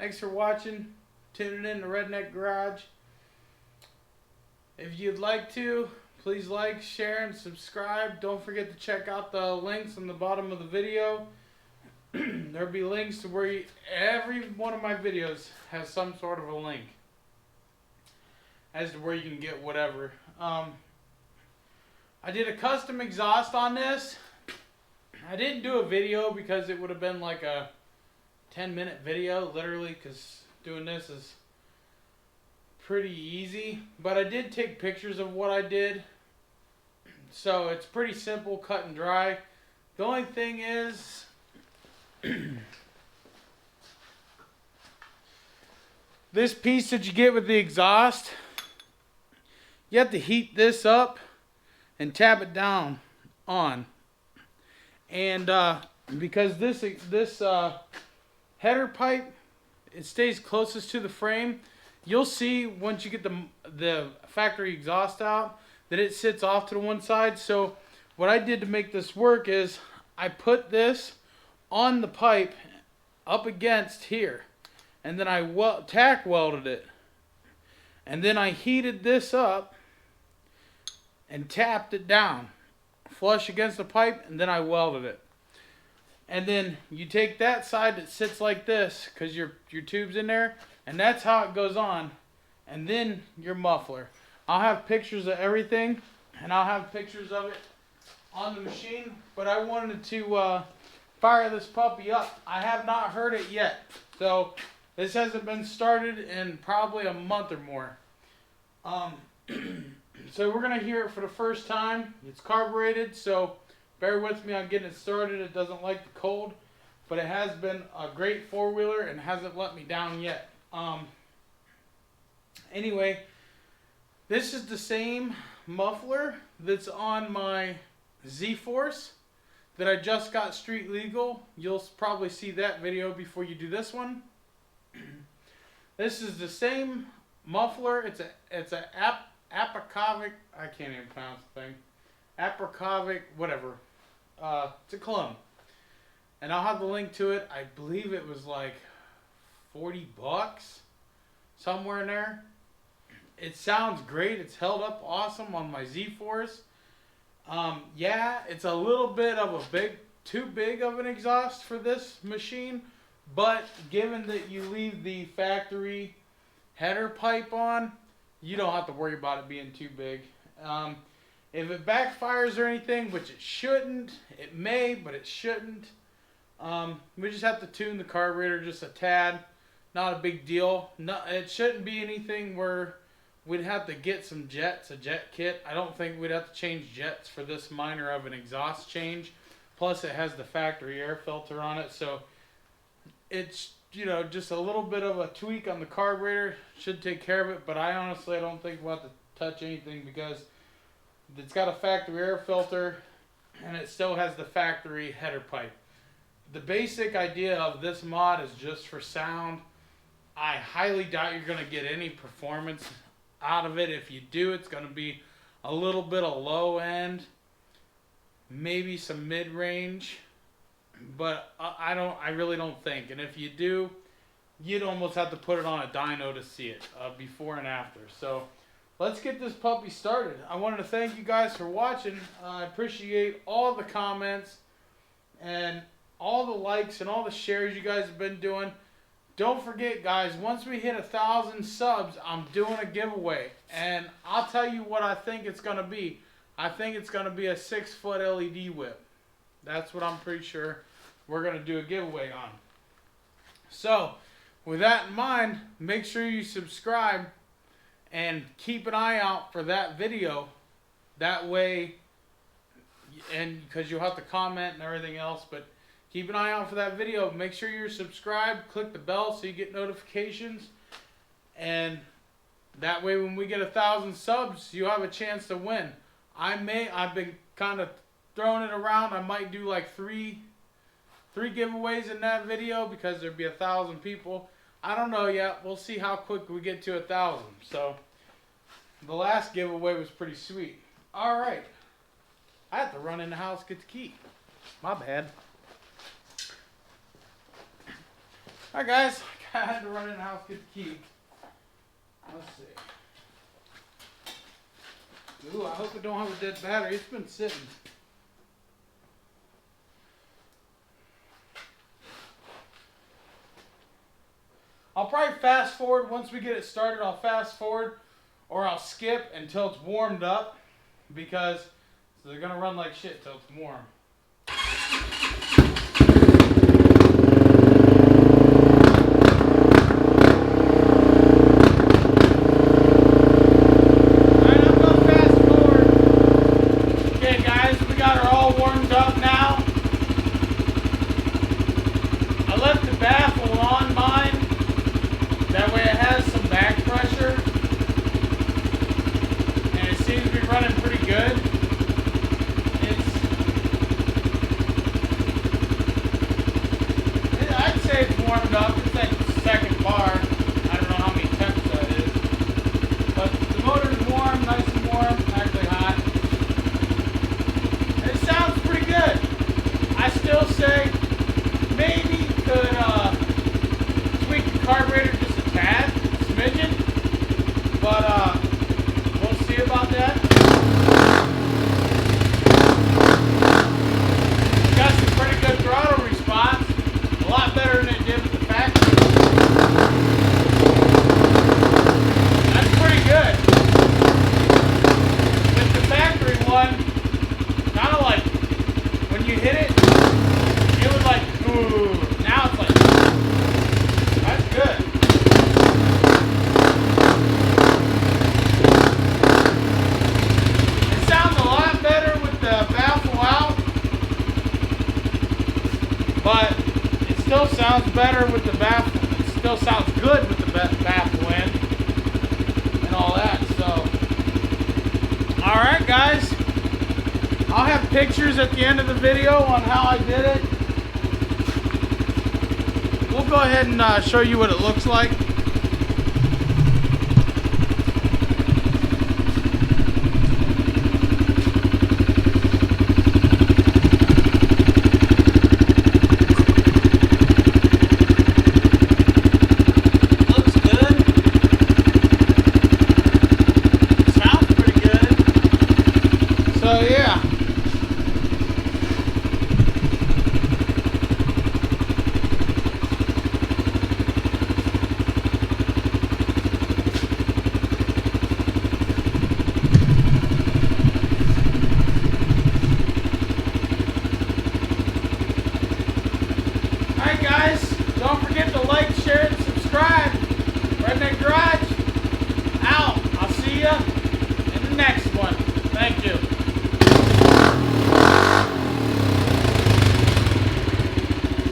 Thanks for watching, tuning in to Redneck Garage. If you'd like to, please like, share, and subscribe. Don't forget to check out the links on the bottom of the video. There'll be links to where every one of my videos has some sort of a link as to where you can get whatever. I did a custom exhaust on this. I didn't do a video because it would have been like a 10-minute video, literally, because doing this is pretty easy. But I did take pictures of what I did. So it's pretty simple, cut and dry. The only thing is, this piece that you get with the exhaust, you have to heat this up and tap it down on. And because this header pipe, it stays closest to the frame, you'll see once you get the factory exhaust out that it sits off to the one side. So what I did to make this work is I put this on the pipe up against here, and then I tack welded it, and then I heated this up and tapped it down flush against the pipe, and then I welded it. And then you take that side that sits like this, because your tube's in there, and that's how it goes on. And then your muffler. I'll have pictures of everything, and I'll have pictures of it on the machine, but I wanted to fire this puppy up. I have not heard it yet, so this hasn't been started in probably a month or more. So we're going to hear it for the first time. It's carbureted, so bear with me on getting it started. It doesn't like the cold, but it has been a great four-wheeler and hasn't let me down yet. Anyway, this is the same muffler that's on my Z-Force that I just got street legal. You'll probably see that video before you do this one. This is the same muffler. It's a Apocavic, I can't even pronounce the thing. Apocavic, whatever. It's a clone. And I'll have the link to it. I believe it was like 40 bucks. Somewhere in there. It sounds great. It's held up awesome on my Z-Force. Yeah, it's a little bit of too big of an exhaust for this machine. But given that you leave the factory header pipe on, you don't have to worry about it being too big. If it backfires or anything, which it shouldn't, it may, but it shouldn't. We just have to tune the carburetor just a tad. Not a big deal. No, it shouldn't be anything where we'd have to get some jets, a jet kit. I don't think we'd have to change jets for this minor of an exhaust change. Plus it has the factory air filter on it, so it's, you know, just a little bit of a tweak on the carburetor should take care of it. But I honestly don't think we'll have to touch anything because it's got a factory air filter and it still has the factory header pipe. The basic idea of this mod is just for sound. I highly doubt you're going to get any performance out of it. If you do, it's going to be a little bit of low end, maybe some mid range, but I really don't think. And if you do, you'd almost have to put it on a dyno to see it before and after. So let's get this puppy started. I wanted to thank you guys for watching. I appreciate all the comments and all the likes and all the shares you guys have been doing. Don't forget, guys, once we hit 1,000 subs, I'm doing a giveaway. And I'll tell you what I think it's going to be. I think it's going to be a 6-foot LED whip. That's what I'm pretty sure we're going to do a giveaway on. So, with that in mind, make sure you subscribe and keep an eye out for that video. That way, and because you'll have to comment and everything else, but keep an eye out for that video. Make sure you're subscribed. Click the bell so you get notifications. And that way when we get 1,000 subs, you have a chance to win. I've been kind of throwing it around. I might do like three giveaways in that video because there'd be 1,000 people. I don't know yet. We'll see how quick we get to 1,000. So the last giveaway was pretty sweet. All right. I have to run in the house, get the key. My bad. Alright guys, I had to run in the house, get the key. Let's see. Ooh, I hope it don't have a dead battery. It's been sitting. I'll probably fast forward once we get it started. I'll fast forward or I'll skip until it's warmed up because they're gonna run like shit till it's warm. Running pretty good. I'd say it's warmed up. It's like the second bar. I don't know how many temps that is. But the motor's warm, nice and warm, actually hot. And it sounds pretty good. I still say maybe could tweak the carburetor just a tad, smidgen. But we'll see about that. Got some pretty good throttle response, a lot better than it did with the factory. That's pretty good. With the factory one, kind of like when you hit it, it was like, ooh. Now it's like, that's good. It sounds a lot better with the baffle out. But it still sounds better with the baffle. It still sounds good with the baffle in and all that. So, all right, guys. I'll have pictures at the end of the video on how I did it. We'll go ahead and show you what it looks like.